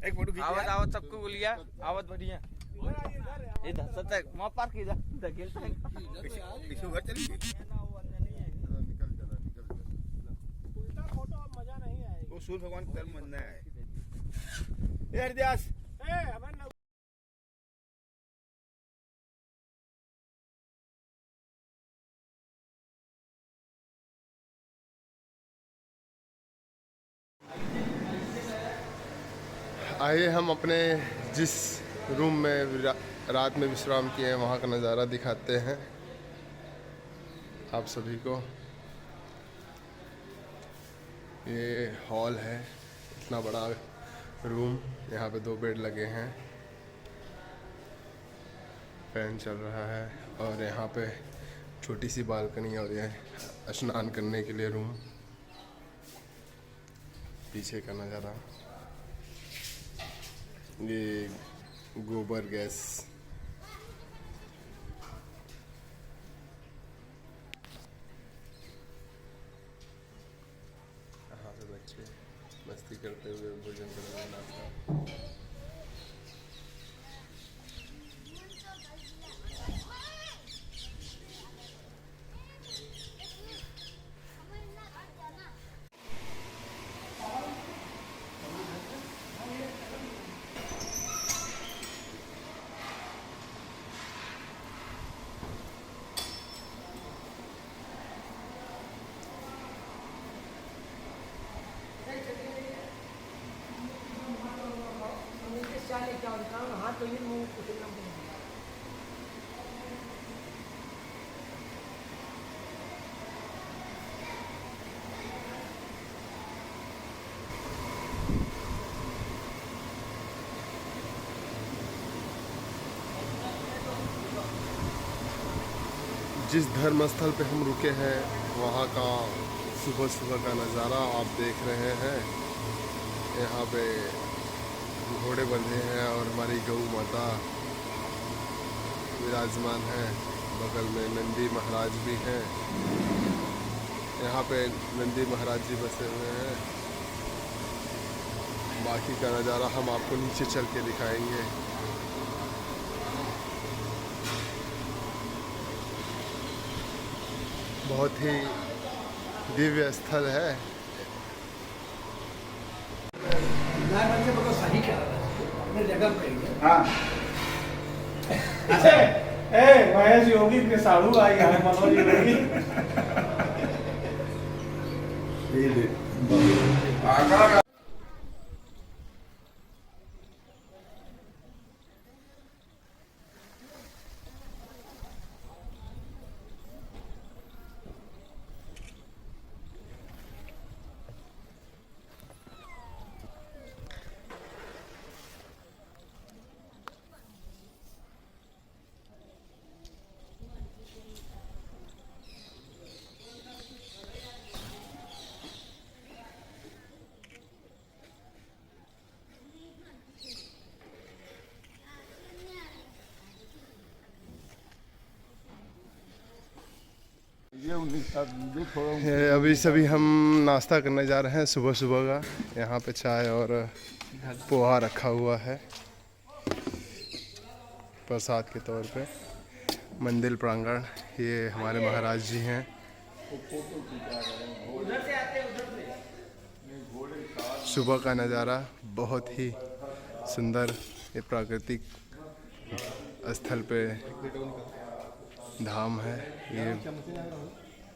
एक फोटो खींच आवत आवत सबको बोलिया आवत बढ़िया ये धसत है वहां पार्क इधर धकेलता है पीछे घर चली उल्टा फोटो अब मजा नहीं आएगा। वो सूर्य भगवान का कर्म बनना है ये हरदास हमें आइए हम अपने जिस रूम में रात में विश्राम किए हैं वहाँ का नज़ारा दिखाते हैं आप सभी को। ये हॉल है, इतना बड़ा रूम, यहाँ पे 2 बेड लगे हैं, फैन चल रहा है और यहाँ पे छोटी सी बालकनी और ये स्नान करने के लिए रूम। पीछे का नज़ारा, ये गोबर गैस, यहाँ पे बच्चे मस्ती करते हुए भोजन कर रहे हैं। जिस धर्म स्थल पे हम रुके हैं वहाँ का सुबह सुबह का नज़ारा आप देख रहे हैं। यहाँ पे घोड़े बंधे हैं और हमारी गौ माता विराजमान है। बगल में नंदी महाराज भी हैं। यहाँ पे नंदी महाराज जी बसे हुए हैं। बाकी का नज़ारा हम आपको नीचे चल के दिखाएंगे। बहुत ही दिव्य स्थल है। सही क्या जगह पे हाँ महेश योगी के साधु आई है मनोज योगी अभी सभी हम नाश्ता करने जा रहे हैं सुबह सुबह का। यहाँ पे चाय और पोहा रखा हुआ है प्रसाद के तौर पे। मंदिर प्रांगण, ये हमारे महाराज जी हैं। सुबह का नज़ारा बहुत ही सुंदर। ये प्राकृतिक स्थल पे धाम है। ये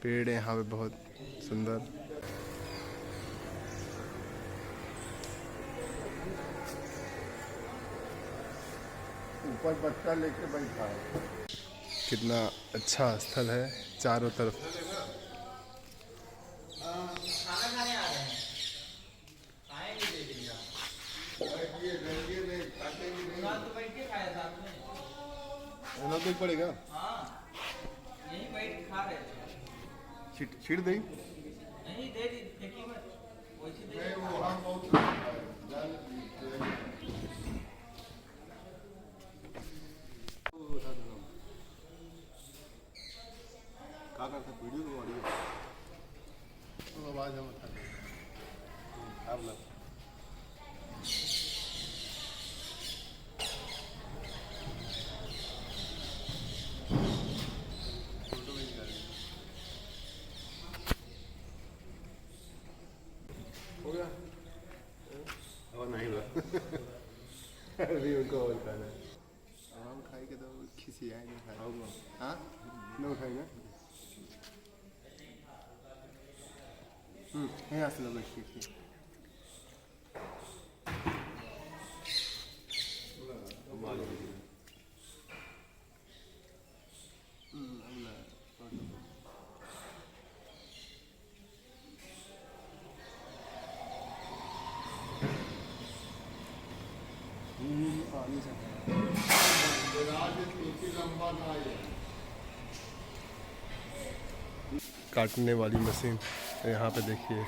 पेड़ यहाँ पे बहुत सुंदर। ऊपर बच्चा लेके बैठा है। कितना अच्छा स्थल है चारों तरफ। खाना खाने आ रहे हैं आएंगे दे देगा तो बैठ के खाया साथ में कोई पड़ेगा। हाँ यहीं बैठ के खा रहे थे। छिड़ दे नहीं दे दी देखी मत वैसे दे वीडियो को ऑडियो आवाज़ हम उठा हो गया और नहीं हुआ अभी उनको और खाना है हम खाएंगे तो खिसी आए नहीं खाएंगे हाँ नहीं खाएंगे यहाँ से लोग खिसी काटने वाली मशीन यहाँ पे देखिए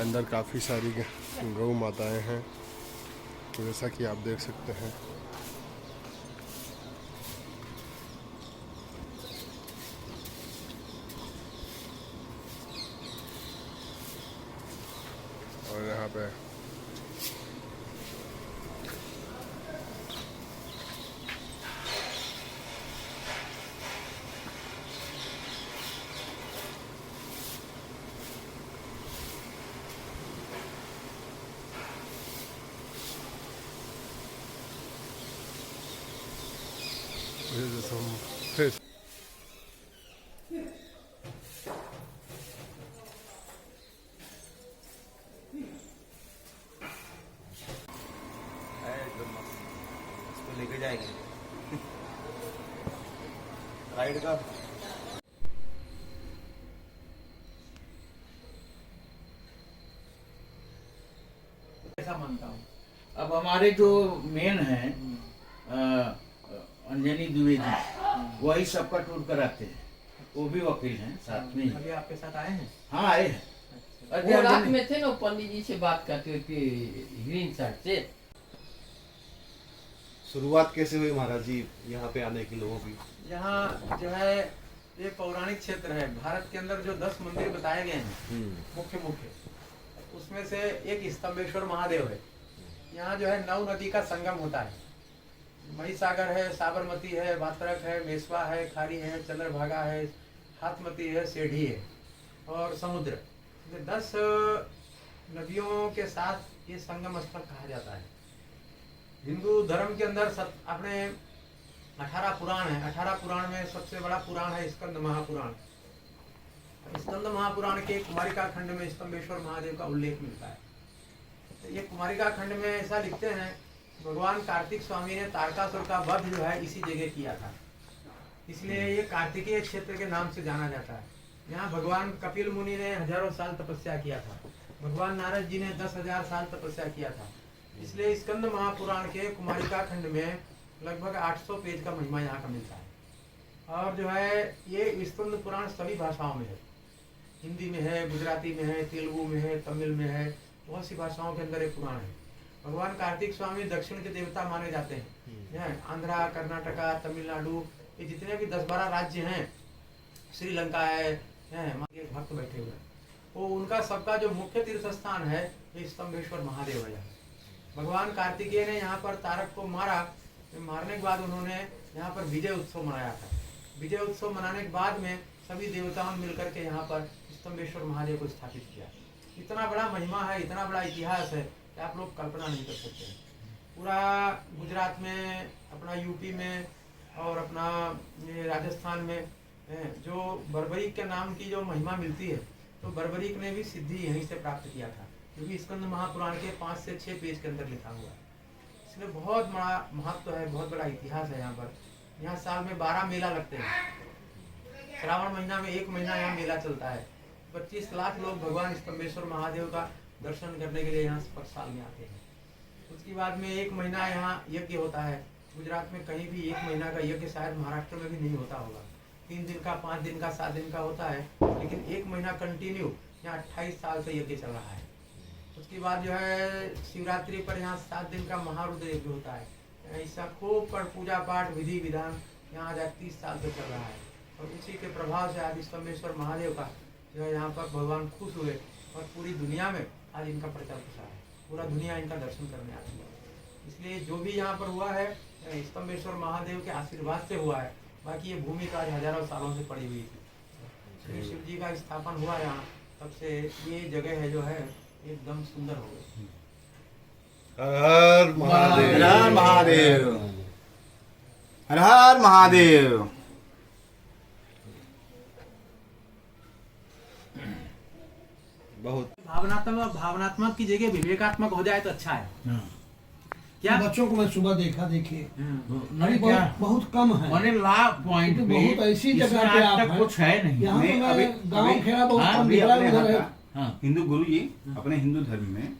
अंदर काफ़ी सारी गौ माताएं हैं जैसा कि आप देख सकते हैं। और यहाँ पे This is some fish. इसको लेके जाएंगे राइड का। ऐसा मानता हूँ। अब हमारे जो मेन है अंजनी द्विवेदी वही सबका टूर कराते हैं, वो भी वकील हैं साथ में। अभी आपके साथ आए हैं? हाँ आए हैं। वो रात में थे ना पंडित जी से बात करते थे ग्रीन शर्ट से। शुरुआत कैसे हुई महाराज जी यहाँ पे आने की लोगों की? यहाँ जो है ये पौराणिक क्षेत्र है। भारत के अंदर जो 10 मंदिर बताए गए हैं मुख्य मुख्य, उसमें से एक स्तंभेश्वर महादेव है। यहाँ जो है 9 नदी का संगम होता है। महिसागर है, साबरमती है, वात्रक है, मेसवा है, खारी है, चंद्रभागा है, हाथमती है, सेढ़ी है और समुद्र। 10 नदियों के साथ ये संगम स्थल कहा जाता है। हिंदू धर्म के अंदर अपने 18 पुराण है। 18 पुराण में सबसे बड़ा पुराण है स्कंद महापुराण। स्कंद महापुराण के कुमारिका खंड में स्तंभेश्वर महादेव का उल्लेख मिलता है। तो ये कुमारिका खंड में ऐसा लिखते हैं, भगवान कार्तिक स्वामी ने तारकासुर का वध जो है इसी जगह किया था, इसलिए ये कार्तिकेय क्षेत्र के नाम से जाना जाता है। यहाँ भगवान कपिल मुनि ने हजारों साल तपस्या किया था। भगवान नारद जी ने 10,000 साल तपस्या किया था। इसलिए स्कंद महापुराण के कुमारिका खंड में लगभग 800 पेज का महिमा यहाँ का मिलता है। और जो है ये स्कंद पुराण सभी भाषाओं में है। हिंदी में है, गुजराती में है, तेलुगु में है, तमिल में है, बहुत सी भाषाओं के अंदर ये पुराण है। भगवान कार्तिक स्वामी दक्षिण के देवता माने जाते हैं। आंध्रा, कर्नाटका, तमिलनाडु, ये जितने भी 10-12 राज्य हैं, श्रीलंका है, भक्त बैठे हुए हैं। वो उनका सबका जो मुख्य तीर्थ स्थान है ये स्तंभेश्वर महादेव है। भगवान कार्तिकेय ने यहाँ पर तारक को मारा। मारने के बाद उन्होंने यहाँ पर विजय उत्सव मनाया था। विजय उत्सव मनाने के बाद में सभी देवताओं ने मिलकर के यहाँ पर स्तंभेश्वर महादेव को स्थापित किया। इतना बड़ा महिमा है, इतना बड़ा इतिहास है कि आप लोग कल्पना नहीं कर सकते। पूरा गुजरात में, अपना यूपी में और अपना राजस्थान में जो बर्बरीक के नाम की जो महिमा मिलती है, तो बर्बरीक ने भी सिद्धि यहीं से प्राप्त किया था, क्योंकि स्कंद महापुराण के 5 से 6 पेज के अंदर लिखा हुआ है। इसलिए बहुत बड़ा महत्व है, बहुत बड़ा इतिहास है यहाँ पर। यहाँ साल में 12 मेला लगते हैं। श्रावण महीना में 1 महीना यहाँ मेला चलता है। 25 लाख लोग भगवान स्तंभेश्वर महादेव का दर्शन करने के लिए यहाँ पर साल में आते हैं। उसके बाद में 1 महीना यहाँ यज्ञ होता है। गुजरात में कहीं भी 1 महीना का यज्ञ, शायद महाराष्ट्र में भी नहीं होता होगा। 3 दिन का, 5 दिन का, 7 दिन का होता है, लेकिन 1 महीना कंटिन्यू यहाँ 28 साल से यज्ञ चल रहा है। उसके बाद जो है शिवरात्रि पर यहाँ 7 दिन का महारुद्र यज्ञ होता है। ऐसा खूब कर पूजा पाठ विधि विधान यहाँ आज 30 साल से चल रहा है। और उसी के प्रभाव से आज स्तंभेश्वर महादेव का जो है यहाँ पर भगवान खुश हुए और पूरी दुनिया में आज इनका प्रचार प्रसार है। पूरा दुनिया इनका दर्शन करने आती है। इसलिए जो भी यहाँ पर हुआ है स्तंभेश्वर महादेव के आशीर्वाद से हुआ है। बाकी ये भूमि तो आज हजारों सालों से पड़ी हुई थी। श्री शिव जी का स्थापन हुआ यहाँ, तब से ये जगह है जो है एकदम सुंदर हो गए। हर महादेव। हर महादेव, हर हर महादेव। बहुत भावनात्मक की जगह विवेकात्मक हो जाए तो अच्छा है। क्या बच्चों को मैं सुबह देखा, देखिए अभी क्या बहुत कम है। मैंने लाभ पॉइंट तो पे बहुत ऐसी इसमें जगह पे आज आप तक हैं। कुछ है नहीं। यहाँ तो अभी- मैं गाँव अभी- खेड़ा बहुत हाँ, कम अभी दिख रहा है अपने उधर यहाँ है। का हाँ। हिंदू गुरु जी अपने हिंदू धर्म में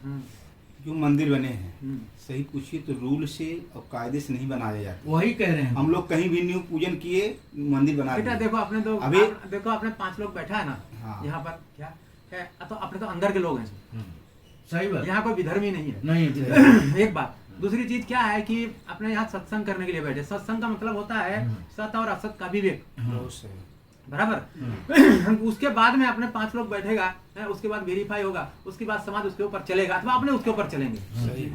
जो मंदिर बने हैं, सही पूछिए तो रूल से और कायदे से नहीं बनाए जाते। वही कह रहे हैं हम लोग कहीं भी न्यू पूजन किए, मंदिर बना बेटा दिए। देखो अपने तो अभी- देखो अपने 5 लोग बैठा है ना हाँ। यहाँ पर, क्या है तो अपने तो अंदर के लोग हैं, सही बात यहाँ कोई विधर्मी नहीं है। नहीं। एक बात। दूसरी चीज क्या है कि अपने यहाँ सत्संग करने के लिए बैठे। सत्संग का मतलब होता है सत और असत का विवेक, बहुत सही। बराबर। उसके बाद में अपने 5 लोग बैठेगा है, उसके बाद वेरीफाई होगा, उसके बाद समाज उसके ऊपर चलेगा अथवा अपने उसके ऊपर चलेंगे, सही।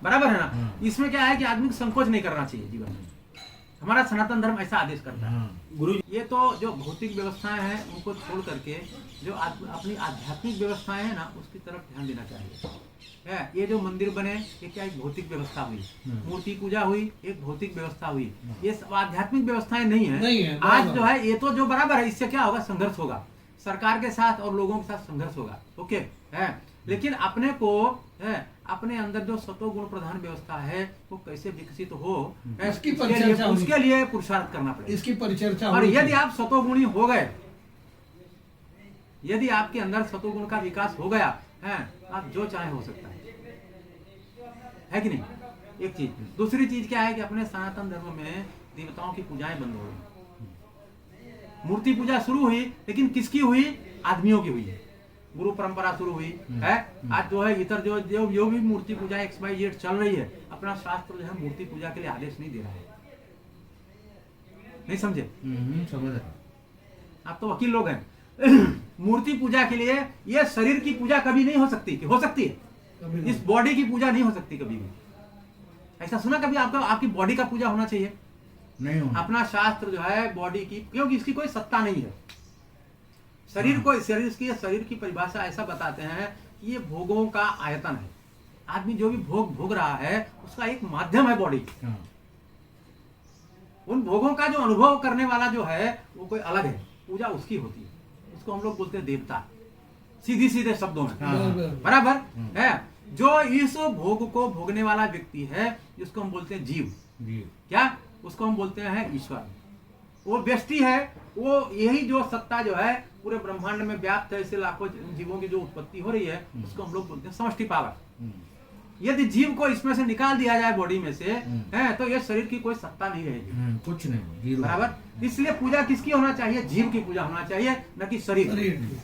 बराबर है ना। इसमें क्या है कि आदमी को संकोच नहीं करना चाहिए जीवन में। हमारा सनातन धर्म ऐसा आदेश करता है। गुरु ये तो जो भौतिक व्यवस्थाएं हैं उनको छोड़ करके जो अपनी आध्यात्मिक व्यवस्थाएं हैं ना उसकी तरफ ध्यान देना चाहिए। है ये जो मंदिर बने ये क्या एक भौतिक व्यवस्था हुई, मूर्ति पूजा हुई एक भौतिक व्यवस्था हुई, ये सब आध्यात्मिक व्यवस्थाएं नहीं नहीं है। है, आज बराबर। जो है ये तो जो बराबर है, इससे क्या होगा, संघर्ष होगा सरकार के साथ और लोगों के साथ संघर्ष होगा। ओके है, लेकिन अपने को है अपने अंदर जो सतोगुण प्रधान व्यवस्था है वो कैसे विकसित हो है, इसकी उसके लिए- परिचर्चा होनी उसके लिए पुरुषार्थ करना पड़ेगा। इसकी परिचर्चा और होनी यदि चाहिए। आप सतोगुणी हो गए, यदि आपके अंदर सतोगुण का विकास हो गया है, आप जो चाहे हो सकता है कि नहीं। एक चीज। दूसरी चीज क्या है कि अपने सनातन धर्म में देवताओं की पूजाएं बंद हो गई। मूर्ति पूजा शुरू हुई लेकिन किसकी हुई, आदमियों की हुई है। गुरु परंपरा शुरू हुई है। आज जो है इतर जो भी मूर्ति पूजा XYZ चल रही है, अपना शास्त्र जो है मूर्ति पूजा के लिए आदेश नहीं दे रहा है। नहीं समझे? समझ रहा। आप तो वकील लोग हैं। मूर्ति पूजा के लिए ये शरीर की पूजा कभी नहीं हो सकती, कि हो सकती है? कभी नहीं। इस बॉडी की पूजा नहीं हो सकती कभी भी। ऐसा सुना कभी आपका, आपकी बॉडी का पूजा होना चाहिए? नहीं होना। अपना शास्त्र जो है बॉडी की, क्योंकि इसकी कोई सत्ता नहीं है। शरीर को शरीर की परिभाषा ऐसा बताते हैं कि ये भोगों का आयतन है। आदमी जो भी भोग भोग रहा है उसका एक माध्यम है बॉडी। हाँ। उन भोगों का जो अनुभव करने वाला जो है वो कोई अलग है, पूजा उसकी होती है। उसको हम लोग बोलते हैं देवता, सीधे शब्दों में। हाँ। बराबर है। जो इस भोग को भोगने वाला व्यक्ति है जिसको हम बोलते हैं जीव, जी। क्या उसको हम बोलते हैं ईश्वर। वो व्यष्टि है, वो यही जो सत्ता जो है पूरे ब्रह्मांड में व्याप्त है, इससे लाखों जीवों की जो उत्पत्ति हो रही है उसको हम लोग बोलते हैं समष्टि पावर। यदि जीव को इसमें से निकाल दिया जाए बॉडी में से है तो ये शरीर की कोई सत्ता नहीं रहेगी। कुछ नहीं, जीरो। बराबर। इसलिए पूजा किसकी होना चाहिए, जीव की पूजा होना चाहिए, न कि शरीर। शरीर की।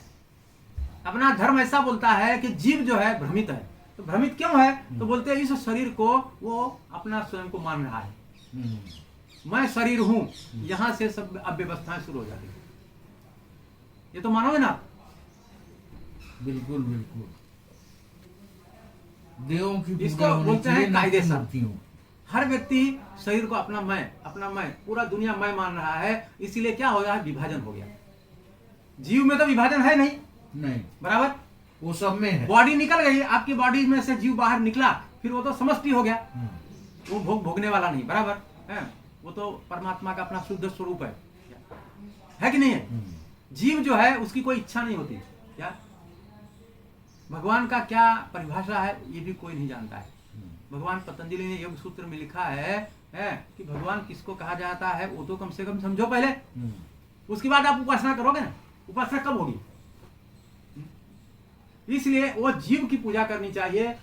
अपना धर्म ऐसा बोलता है कि जीव जो है भ्रमित है। तो भ्रमित क्यों है, तो बोलते हैं इस शरीर को वो अपना स्वयं को मान रहा है। मैं शरीर हूं, यहां से सब अव्यवस्थाएं शुरू हो जाती है। ये तो मानोगे ना? बिल्कुल बिल्कुल। देवों की इसको पूजा होनी बोलते हैं चाहिए, ना कि कायदे से। मूर्तियों। हर व्यक्ति शरीर को अपना मैं पूरा दुनिया मैं मान रहा है, इसीलिए क्या हो गया है, विभाजन हो गया। जीव में तो विभाजन है नहीं, नहीं, बराबर। वो सब में है। बॉडी निकल गई, आपकी बॉडी में से जीव बाहर निकला, फिर वो तो समष्टि हो गया, वो भोगने वाला नहीं, बराबर है। वो तो परमात्मा का अपना शुद्ध स्वरूप है कि नहीं है? जीव जो है उसकी कोई इच्छा नहीं होती। क्या भगवान का क्या परिभाषा है ये भी कोई नहीं जानता है। भगवान पतंजलि ने योग सूत्र में लिखा है कि भगवान किसको कहा जाता है वो तो कम से कम समझो पहले, उसके बाद आप उपासना करोगे ना। उपासना कब होगी? इसलिए वो जीव की पूजा करनी चाहिए।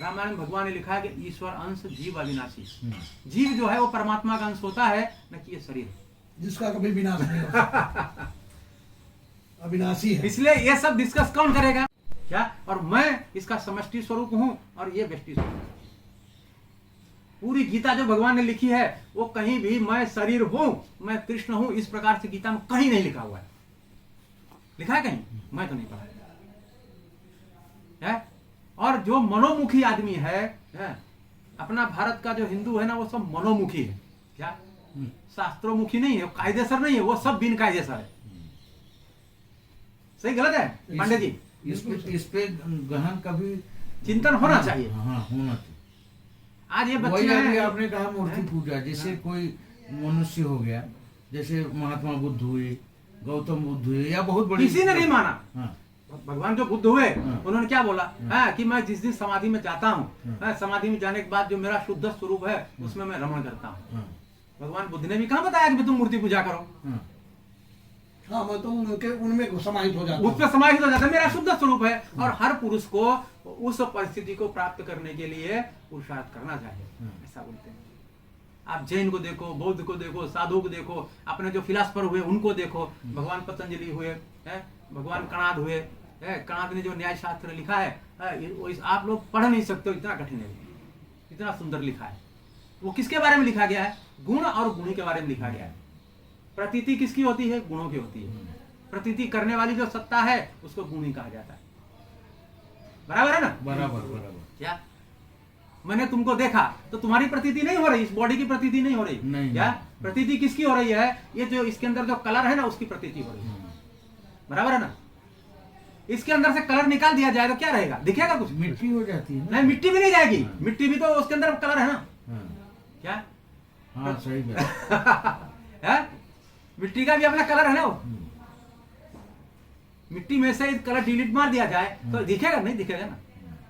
रामायण में भगवान ने लिखा है कि ईश्वर अंश जीव अविनाशी। जीव जो है वो परमात्मा का अंश होता है, न कि ये शरीर जिसका कभी विनाश नहीं होता, अविनाशी है। इसलिए ये सब डिस्कस कौन करेगा? क्या? और मैं इसका समष्टि स्वरूप हूं और ये व्यष्टि स्वरूप है। पूरी गीता जो भगवान ने लिखी है वो कहीं भी मैं शरीर हूं, मैं कृष्ण हूं, इस प्रकार से गीता में कहीं नहीं लिखा हुआ है। लिखा है कहीं? मैं तो नहीं पढ़ा है। और जो मनोमुखी आदमी है, अपना भारत का जो हिंदू है ना वो सब मनोमुखी है। क्या? शास्त्रोमुखी नहीं है, कायदेसर नहीं है, वो सब बिन कायदेसर है। सही गलत है पांडे जी? इस पे गहन कभी चिंतन होना चाहिए। हाँ होना चाहिए। आज ये बच्चे वही अभी हैं, आपने कहा मूर्ति पूजा, जैसे कोई मनुष्य हो गया, जैसे महात्मा बुद्ध हुए, गौतम बुद्ध हुए, या बहुत बड़े किसी ने नहीं माना। हाँ भगवान जो बुद्ध हुए हाँ। उन्होंने क्या बोला कि मैं जिस दिन समाधि में जाता हूँ, समाधि में जाने के बाद जो मेरा शुद्ध स्वरूप है उसमें मैं रमण करता हूँ। हाँ भगवान बुद्ध ने भी कहा बताया कि तुम मूर्ति पूजा करो, हाँ हाँ मैं तो उनमें समाहित हो जाता उस पर समाहित हो जाता है, मेरा शुद्ध स्वरूप है। और हर पुरुष को उस परिस्थिति को प्राप्त करने के लिए पुरुषार्थ करना चाहिए, ऐसा बोलते हैं। आप जैन को देखो, बौद्ध को देखो, साधु को देखो, अपने जो फिलासफर हुए उनको देखो, भगवान पतंजलि हुए, भगवान कणाद हुए, कणाद ने जो न्याय शास्त्र लिखा है, आप लोग पढ़ नहीं सकते, इतना कठिन है, इतना सुंदर लिखा है। वो किसके बारे में लिखा गया है? गुण और गुणी के बारे में लिखा गया है। प्रतीति किसकी होती है? गुणों की होती है। प्रतीति करने वाली जो सत्ता है उसको गुणी कहा जाता है। बराबर है ना? बराबर बराबर। क्या मैंने तुमको देखा तो तुम्हारी प्रतीति नहीं हो रही, इस बॉडी की प्रतीति नहीं हो रही। नहीं, क्या नहीं। प्रतीति किसकी हो रही है? ये जो इसके अंदर जो कलर है ना उसकी प्रतीति हो रही है। बराबर है ना? इसके अंदर से कलर निकाल दिया जाए तो क्या रहेगा? दिखेगा कुछ? मिट्टी हो जाती है ना? नहीं, मिट्टी भी नहीं जाएगी। मिट्टी भी तो उसके अंदर कलर है ना। हाँ क्या हाँ सही बात। है? मिट्टी का भी अपना कलर है ना। वो मिट्टी में से कलर डिलीट मार दिया जाए तो दिखेगा? नहीं दिखेगा ना।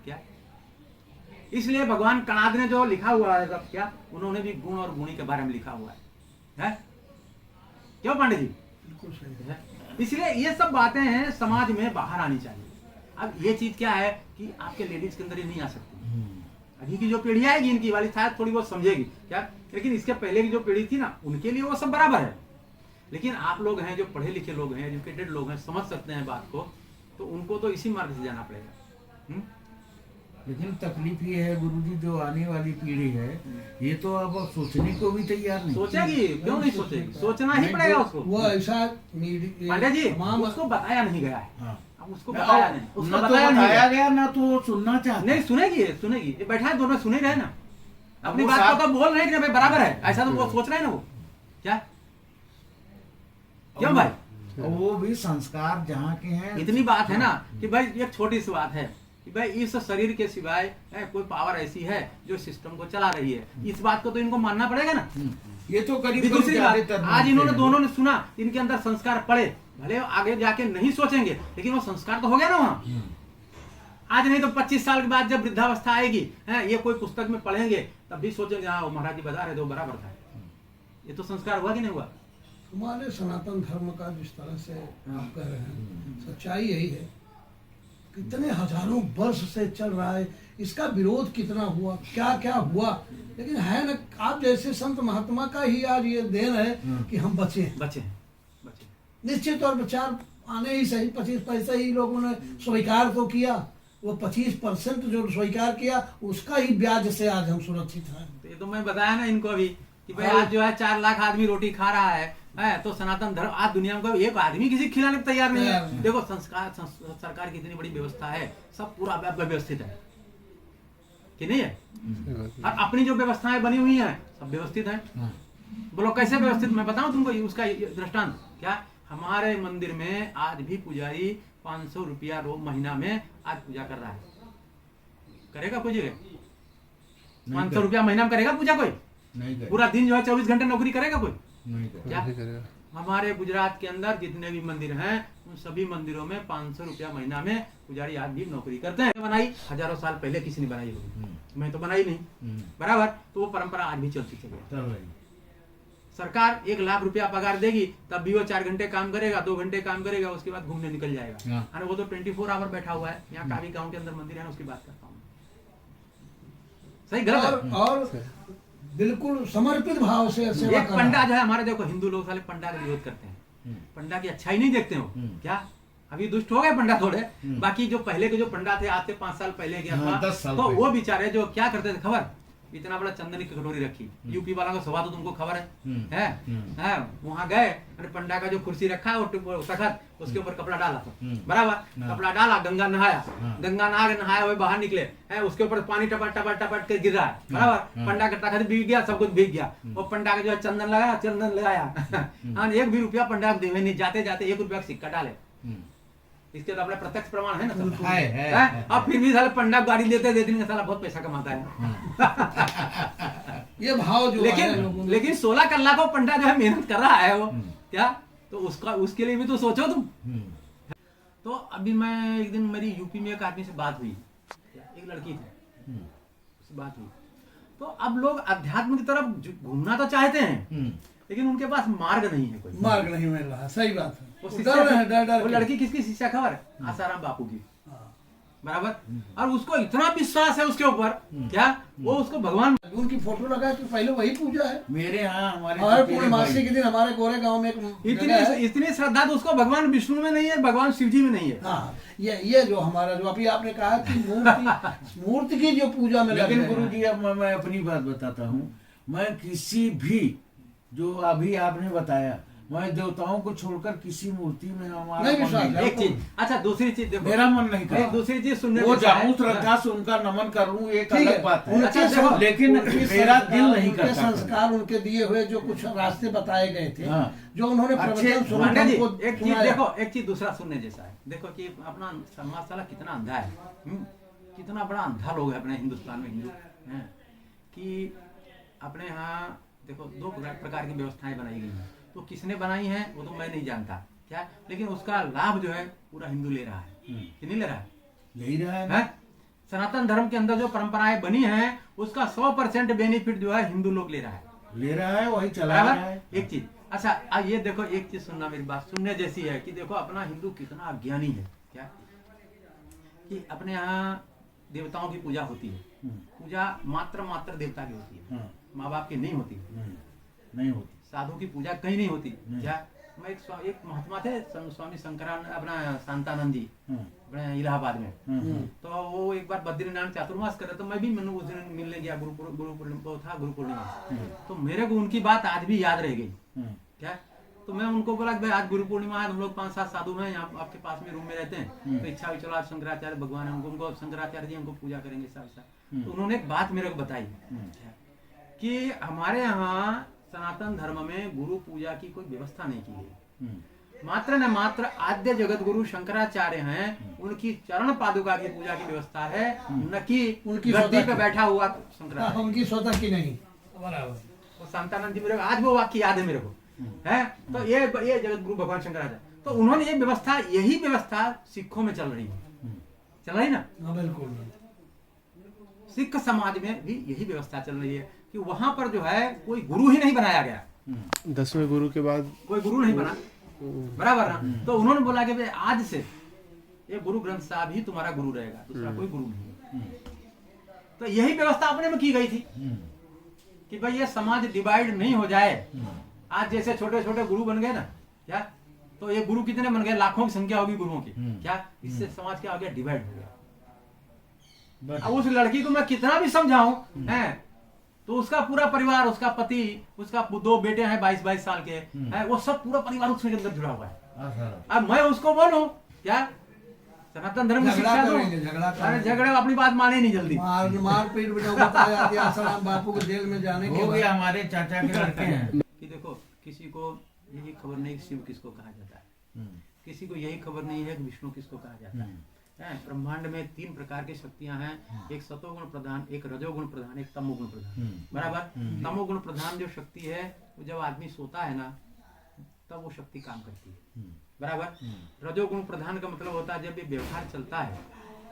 क्या इसलिए भगवान कणाद ने जो लिखा हुआ है सब, क्या उन्होंने भी गुण और गुणी के बारे में लिखा हुआ है? क्यों पांडे जी? बिल्कुल सही है? इसलिए ये सब बातें हैं समाज में बाहर आनी चाहिए। अब ये चीज क्या है कि आपके लेडीज के अंदर ये नहीं आ सकती। अभी की जो पीढ़ी आएगी इनकी वाली शायद थोड़ी बहुत समझेगी क्या, लेकिन इसके पहले की जो पीढ़ी थी ना उनके लिए वो सब बराबर है। लेकिन आप लोग हैं जो पढ़े लिखे लोग हैं, एजुकेटेड लोग हैं, समझ सकते हैं बात को, तो उनको तो इसी मार्ग से जाना पड़ेगा। लेकिन तकलीफ ये है गुरुजी, जो आने वाली पीढ़ी है ये तो अब सोचने को भी तैयार नहीं। सोचेगी क्यों नहीं सोचेगी? सोचना ही पड़ेगा उसको। वो ऐसा पांडे जी तमाम उसको बताया नहीं गया है। हाँ। अब उसको बताया नहीं, उसको ना तो बताया नहीं बताया गया। गया ना तो सुनना चाहता। नहीं सुनेगी, सुनेगी। ये बैठा है दोनों सुने रहे ना, अपनी वो बात साथ- को तो बोल रहे हैं कि भाई बराबर है, ऐसा तो वो सोच रहे हैं ना। वो क्या क्यों भाई? वो भी संस्कार जहाँ के हैं। इतनी बात है ना कि भाई एक छोटी सी बात है कि भाई इस शरीर के सिवाय कोई पावर ऐसी है जो सिस्टम को चला रही है। इस बात को तो इनको मानना पड़ेगा ना। ये तो करीब दूसरी बात, ज्यादातर आज इन्होंने मानते हैं। दोनों ने सुना, इनके अंदर संस्कार पड़े, भले आगे जाके नहीं सोचेंगे लेकिन वो संस्कार तो हो गया ना वहाँ। आज नहीं तो 25 साल के बाद जब वृद्धावस्था आएगी, ये कोई पुस्तक में पढ़ेंगे तब भी सोचेंगे हाँ महाराज जी बता रहे थे बराबर था। ये तो संस्कार हुआ कि नहीं हुआ? हमारे सनातन धर्म का जिस तरह से आप कह रहे हैं, सच्चाई यही है। कितने हजारों वर्ष से चल रहा है, इसका विरोध कितना हुआ, क्या क्या हुआ, लेकिन है ना आप जैसे संत महात्मा का ही आज ये देन है कि हम बचे हैं। बचे निश्चित तौर पर 4 आने ही सही, 25 पैसे ही लोगों ने स्वीकार तो किया। वो 25% जो स्वीकार किया उसका ही ब्याज से आज हम सुरक्षित हैं। तो ये तो मैं बताया ना इनको अभी कि भाई आज जो है 4 लाख आदमी रोटी खा रहा है, तो सनातन धर्म आज दुनिया में एक आदमी किसी खिलाने को तैयार नहीं है। देखो संस्कार सरकार की इतनी बड़ी व्यवस्था है, सब पूरा व्यवस्थित है कि नहीं है? और अपनी जो व्यवस्थाएं बनी हुई हैं सब व्यवस्थित है। बोलो कैसे व्यवस्थित? मैं बताऊं तुमको उसका दृष्टांत। क्या हमारे मंदिर में आज भी पुजारी 500 रुपया रोज महीना में आज पूजा कर रहा है। करेगा कोई जगह 500 रुपया महीना में करेगा पूजा कोई? नहीं करेगा। पूरा दिन जो है 24 घंटे नौकरी करेगा कोई? नहीं करेगा। क्या हमारे गुजरात के अंदर जितने भी मंदिर हैं उन सभी मंदिरों में 500 रुपया महीना में पुजारी आज भी नौकरी करते हैं। बनाई हजारों साल पहले किसी ने बनाई होगी, मैं तो बनाई नहीं। बराबर, तो वो परंपरा आज भी चलती चली है। चल रही। सरकार 1 लाख रुपया पगार देगी तब भी वो 4 घंटे काम करेगा, 2 घंटे काम करेगा, उसके बाद घूमने निकल जाएगा। हाँ। और वो तो 24 आवर बैठा हुआ है। यहाँ काफी गाँव के अंदर मंदिर है ना, उसकी बात करता हूँ। सही गलत है? और बिल्कुल समर्पित भाव से सेवा एक कर पंडा रहा है। जो है हमारे, देखो हिंदू लोग साले पंडा का विरोध करते हैं, पंडा की अच्छाई नहीं देखते हो। क्या अभी दुष्ट हो गए पंडा थोड़े, बाकी जो पहले के जो पंडा थे आज से 5 साल पहले के हाँ, अथवा, 10 साल तो पहले। वो बेचारे जो क्या करते थे खबर, इतना बड़ा चंदन की कटोरी रखी, यूपी वाला का स्वभाव तो तुमको खबर है? वहां गए, अरे पंडा का जो कुर्सी रखा है वो तखत, उसके ऊपर कपड़ा डाला था, बराबर, कपड़ा डाला, गंगा नहाया, गंगा नहा के नहाया हुए बाहर निकले, उसके ऊपर पानी टपट टपट टपट के गिर रहा है, बराबर, पंडा का तखत भीग गया, सब कुछ भीग गया। वो पंडा का जो है चंदन लगाया, एक भी रुपया पंडा को देवे नहीं, जाते जाते 1 रुपया का सिक्का डाले, इसके तो अपने प्रत्यक्ष प्रमाण है ना सब। है। अब फिर भी साले पंडा गाड़ी लेते देते साला बहुत पैसा कमाता है। ये भाव जो है लोगों में। लेकिन 16 कल्ला को पंडा जो है मेहनत कर रहा है वो क्या, तो उसके लिए भी तो सोचो तुम। तो अभी मैं एक दिन मेरी यूपी में एक आदमी से बात हुई, एक लड़की थी, उससे बात हुई। तो अब लोग अध्यात्म की तरफ घूमना तो चाहते हैं, लेकिन उनके पास मार्ग नहीं है, कोई मार्ग नहीं मिल रहा, सही बात है। वो वो शिष्या डर रहे हैं, डर वो के। लड़की किसकी शिष्या खबर है? आसाराम बापू की, बराबर। और उसको इतना विश्वास है उसके ऊपर, क्या वो उसको भगवान, उनकी फोटो लगा कि पहले वही पूजा है। मेरे यहाँ हमारे पूर्णमासी के दिन हमारे गोरे गांव में एक जगह है। इतनी श्रद्धा तो उसको भगवान विष्णु में नहीं है, भगवान शिव जी में नहीं है। हाँ, ये जो हमारा जो अभी आपने कहा कि मूर्ति की जो पूजा में लेकिन लगे हैं। गुरु जी अब मैं अपनी बात बताता हूँ, मैं किसी भी जो अभी आपने बताया, मैं देवताओं को छोड़कर किसी मूर्ति में हमारा नहीं मन विश्वास नहीं है। एक चीज, अच्छा दूसरी चीज देखो, मेरा मन नहीं एक करता। दूसरी चीज सुनने वो जैसा है। जाऊं श्रद्धा से उनका नमन करूं, एक ठीक है, अलग बात है। उनके अच्छा, देखो, लेकिन उनके मेरा संस्कार, दिल नहीं उनके करता। संस्कार उनके दिए हुए जो कुछ रास्ते बताए गए थे, हाँ। जो उन्होंने अच्छे प्रवचन स्वरूप पांडे जी, हमको एक चीज सुनाया। देखो, एक चीज दूसरा सुनने जैसा है। देखो कि अपना समाज साला कितना अंधा है, कितना बड़ा अंधा लोग है अपने हिंदुस्तान में, हिंदू हैं कि अपने यहाँ देखो 2 प्रकार की व्यवस्थाएं बनाई गई हैं। तो किसने बनाई है वो तो मैं नहीं जानता, क्या, लेकिन उसका लाभ जो है पूरा हिंदू ले रहा है, कि नहीं ले रहा है? ले ही रहा है ना। हैं? सनातन धर्म के अंदर जो परंपराएं बनी हैं उसका 100% बेनिफिट जो है हिंदू लोग ले रहा है, ले रहा है, वही चला रहा बराबर। है। एक चीज, अच्छा अब ये देखो, एक चीज सुनना, मेरी बात सुनने जैसी है कि देखो अपना हिंदू कितना अज्ञानी है, क्या कि अपने यहाँ देवताओं की पूजा होती है, पूजा मात्र देवता की होती है, माँ बाप की नहीं होती, नहीं होती। साधु की पूजा कहीं नहीं होती। क्या, मैं एक महात्मा थे स्वामी शंकरानंद, अपना शांतानंद जी, अपने इलाहाबाद में, तो वो एक बार बद्रीनाथ चातुर्मास कर रहे, तो मैं भी मैंने उस दिन मिलने गया, गुरु पूर्णिमा, तो मेरे को उनकी बात आज भी याद रह गई। क्या, तो मैं उनको बोला कि भाई आज गुरु पूर्णिमा है, हम लोग 5-7 साधु हैं यहाँ आपके पास में रूम में रहते हैं, तो इच्छा चलो आज शंकराचार्य भगवान है, उनको शंकराचार्य जी हमको पूजा करेंगे ऐसा। तो उन्होंने एक बात मेरे को बताई कि हमारे यहाँ सनातन धर्म में गुरु पूजा की कोई व्यवस्था नहीं की गई, मात्र न मात्र आद्य जगत गुरु शंकराचार्य हैं, उनकी चरण पादुका की पूजा की व्यवस्था है, न कि उनकी गद्दी पे बैठा हुआ शंकराचार्य। उनकी स्वतः की नहीं, बराबर। वो शांतानंद जी, मेरे को आज वो वाक्य याद है मेरे को, है। तो ये जगत गुरु भगवान शंकराचार्य, तो उन्होंने ये व्यवस्था, यही व्यवस्था सिखों में चल रही है, चल रही ना, बिल्कुल। सिख समाज में भी यही व्यवस्था चल रही है कि वहां पर जो है कोई गुरु ही नहीं बनाया गया, 10वें गुरु के बाद कोई गुरु नहीं बना, बराबर ना। तो उन्होंने बोला कि भाई आज से ये गुरु ग्रंथ साहब ही तुम्हारा गुरु रहेगा, दूसरा कोई गुरु नहीं। तो यही व्यवस्था अपने में की गई थी कि भाई ये समाज डिवाइड नहीं हो जाए। आज जैसे छोटे छोटे गुरु बन गए ना, क्या, तो ये गुरु कितने बन गए, लाखों की संख्या होगी गुरुओं की, क्या, इससे समाज क्या हो गया, डिवाइड हो गया। अब उस लड़की को मैं कितना भी समझाऊं, है, तो उसका पूरा परिवार, उसका पति, उसका 2 बेटे हैं 22-22 साल के, हैं, वो सब पूरा परिवार उसके अंदर जुड़ा हुआ है। अब मैं उसको बोलूं क्या, सनातन धर्म की शिक्षा दूं, अरे झगड़े, अपनी बात माने नहीं जल्दी, मारपीट बताया जाती है। आसाराम बापू को जेल में जाने के हो बाद गया, हमारे चाचा के लड़के हैं। कि देखो किसी को यही खबर नहीं कि शिव किसको कहा जाता है, किसी को यही खबर नहीं है कि विष्णु किसको कहा जाता है। ब्रह्मांड में 3 प्रकार की शक्तियां हैं, एक सतोगुण प्रधान, एक रजोगुण प्रधान, एक तमोगुण प्रधान, बराबर। तमोगुण प्रधान जो शक्ति है वो जब आदमी सोता है ना तब वो शक्ति काम करती है, बराबर। रजोगुण प्रधान का मतलब होता है जब ये व्यवहार चलता है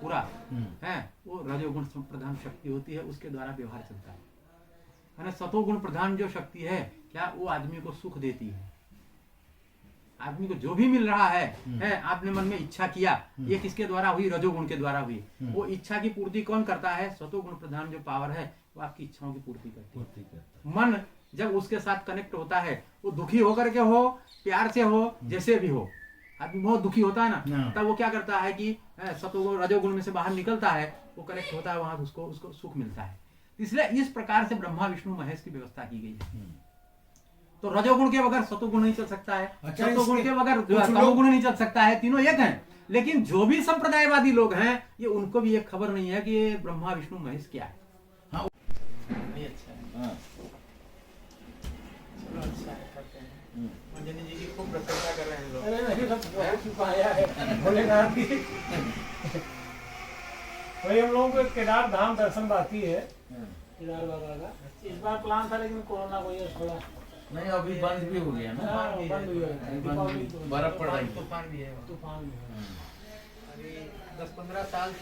पूरा, है, वो रजोगुण प्रधान शक्ति होती है, उसके द्वारा व्यवहार चलता है। सतोगुण प्रधान जो शक्ति है, क्या, वो आदमी को सुख देती है, आदमी को जो भी मिल रहा है, आपने मन में इच्छा किया, ये किसके द्वारा हुई, रजोगुण के द्वारा हुई। वो इच्छा की पूर्ति कौन करता है, सतोगुण प्रधान जो पावर है वो आपकी इच्छाओं की पूर्ति करती है। मन जब उसके साथ कनेक्ट होता है, वो दुखी होकर के हो, प्यार से हो, जैसे भी हो, आदमी बहुत दुखी होता है ना, तब वो क्या करता है कि सतोगुण रजोगुण में से बाहर निकलता है, वो कनेक्ट होता है, वहां उसको सुख मिलता है। इसलिए इस प्रकार से ब्रह्मा विष्णु महेश की व्यवस्था की गई है। तो रजोगुण के बगैर सतोगुण नहीं चल सकता है, सतोगुण के बगैर तमोगुण नहीं चल सकता है, तीनों एक हैं। लेकिन जो भी संप्रदायवादी लोग हैं, ये उनको भी ये खबर नहीं है कि ये ब्रह्मा विष्णु महेश क्या है। अच्छा है, चलो अच्छा है, करते हैं। अंजनी जी की खूब प्रशंसा कर रहे हैं लोग। अरे नहीं, सब बहुत कुछ आया है भोलेनाथ की। वही हम लोगों को केदार धाम दर्शन बाकी है, केदार बाबा का। इस बार प्लान था लेकिन कोरोना को ये थोड़ा नहीं, अभी बंद भी हो गया ना। बंद हुआ है, बर्फ पड़ रही है। तूफान भी है, तूफान भी है। अभी 10-15 साल